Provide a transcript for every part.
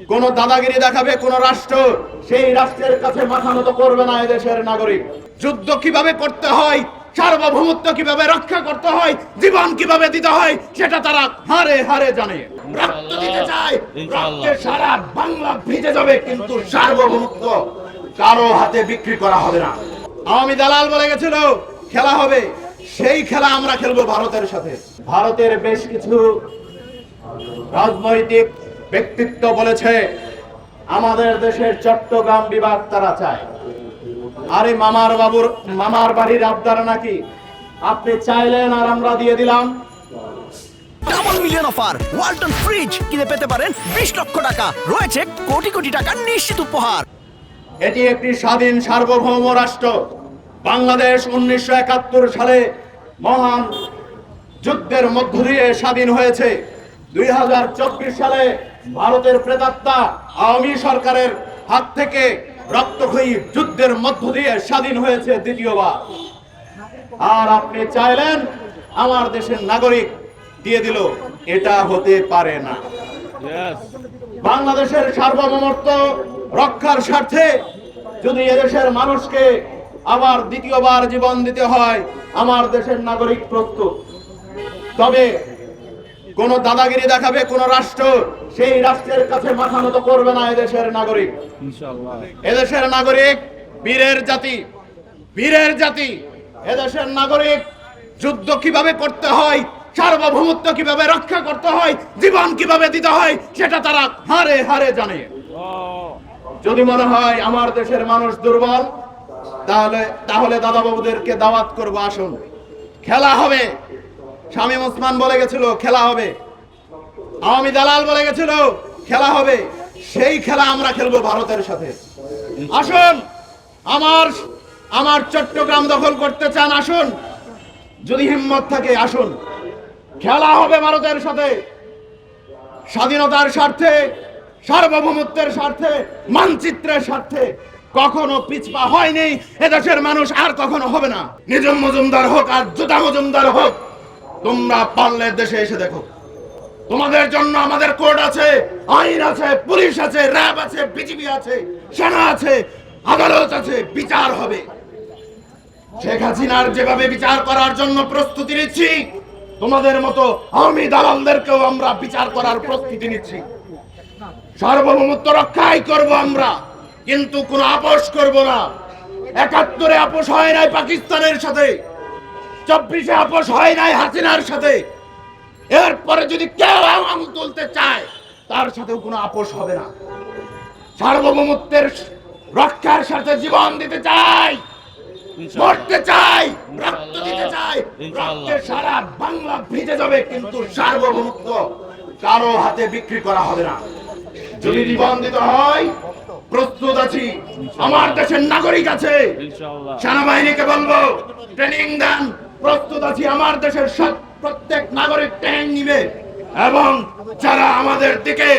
কোন দাদাগিরি দেখাবে কোন রাষ্ট্র, সেই রাষ্ট্রের কাছে মাথা নত করবে না এদেশের নাগরিক। যুদ্ধ কিভাবে করতে হয়, সার্বভৌমত্ব কিভাবে রক্ষা করতে হয়, জীবন কিভাবে দিতে হয়, সেটা তারা হারে হারে জানে। রক্ত দিতে চায়, রক্তে সারা বাংলা ভিজে যাবে, কিন্তু সার্বভৌমত্ব কারো হাতে বিক্রি করা হবে না। আওয়ামী দালাল বলে গেছিল খেলা হবে, সেই খেলা আমরা খেলবো ভারতের সাথে। ভারতের বেশ কিছু রাজনৈতিক ব্যক্তিত্ব বলেছে আমাদের দেশের চট্টগ্রাম বিভাগ তারা চায়। আরে মামার বাড়ির আবদার নাকি? আপনি চাইলেন আর আমরা দিয়ে দিলাম। Double million offer, Walton fridge কিনে পেতে পারেন 20 লক্ষ টাকা, রয়েছে কোটি কোটি টাকার নিশ্চিত উপহার। এটি একটি স্বাধীন সার্বভৌম রাষ্ট্র। বাংলাদেশ 1971 সালে মহান যুদ্ধের মধ্য দিয়ে স্বাধীন হয়েছে। 2024 সালে ভারতের প্রেতাত্মা আওয়ামী সরকারের হাত থেকে রক্তক্ষয়ী যুদ্ধের মধ্য দিয়ে স্বাধীন হয়েছে দ্বিতীয়বার। আর আপনি চাইলেন আমার দেশের নাগরিক দিয়ে দিল, এটা হতে পারে না। বাংলাদেশের সার্বভৌমত্ব রক্ষার স্বার্থে যদি এদেশের মানুষকে আবার দ্বিতীয়বার জীবন দিতে হয়, আমার দেশের নাগরিক প্রস্তুত। তবে কোন দাদাগিরি দেখাবে কোন রাষ্ট্র, সেই রাষ্ট্রের কাছে মাথা নত করবে না এদেশের নাগরিক। এদেশের নাগরিক বীরের জাতি, বীরের জাতি। এদেশের নাগরিক যুদ্ধ কিভাবে করতে হয়, সার্বভৌমত্ব কিভাবে রক্ষা করতে হয়, জীবন কিভাবে দিতে হয়, সেটা তারা হারে হারে জানে। যদি মনে হয় আমার দেশের মানুষ দুর্বল, তাহলে দাদাবাবুদেরকে দাওয়াত করব, আসুন খেলা হবে। শামীম ওসমান বলে গেছিল খেলা হবে, আওয়ামী দালাল বলে গেছিল খেলা হবে, সেই খেলা আমরা খেলবো ভারতের সাথে। আসুন, আমার চট্টগ্রাম দখল করতে চান, আসুন, যদি হিম্মত থাকে আসুন, খেলা হবে ভারতের সাথে। স্বাধীনতার স্বার্থে, সার্বভৌমত্বের স্বার্থে, মানচিত্রের স্বার্থে কখনো পিছপা হয়নি এদেশের মানুষ, আর কখনো হবে না। নিজম মজুমদার হোক আর জুতা মজুমদার হোক, তোমরা পারলে দেশে এসে দেখো। তোমাদের জন্য আমাদের কোর্ট আছে, আইন আছে, পুলিশ আছে, র্যাব আছে, বিজিবি আছে, সেনা আছে, আদালত আছে, বিচার হবে। শেখ হাসিনার যেভাবে বিচার করার জন্য প্রস্তুতি নিচ্ছি, তোমাদের মতো আওয়ামী দালালদেরকেও আমরা বিচার করার প্রস্তুতি নিচ্ছি। সার্বভৌমত্ব রক্ষাই করব আমরা, কিন্তু কোনো আপোষ করব না। 71-এ আপোষ হয় নাই পাকিস্তানের সাথে, 24-এ আপোষ হয় নাই হাসিনার সাথে। এরপরে যদি কেউ আঙুল তুলতে চায়, তার সাথেও কোনো আপোষ হবে না। সার্বভৌমত্বের রক্ষার সাথে জীবন দিতে চাই, মরতে চাই, রক্ত দিতে চাই, রক্তে সারা বাংলা ভিজে যাবে, কিন্তু সার্বভৌমত্ব কারো হাতে বিক্রি করা হবে না। যদি জীবন দিতে হয় প্রস্তুত আছি। আমার দেশের নাগরিক আছে, সেনাবাহিনীকে বলবো ট্রেনিং দেন, প্রস্তুত আছি। আমার দেশের প্রত্যেক নাগরিক ট্রেনিং নিবে, এবং যারা আমাদের দিকে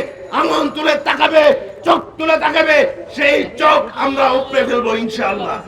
আঙুল তুলে তাকাবে, চোখ তুলে তাকাবে, সেই চোখ আমরা উপড়ে ফেলবো ইনশাআল্লাহ।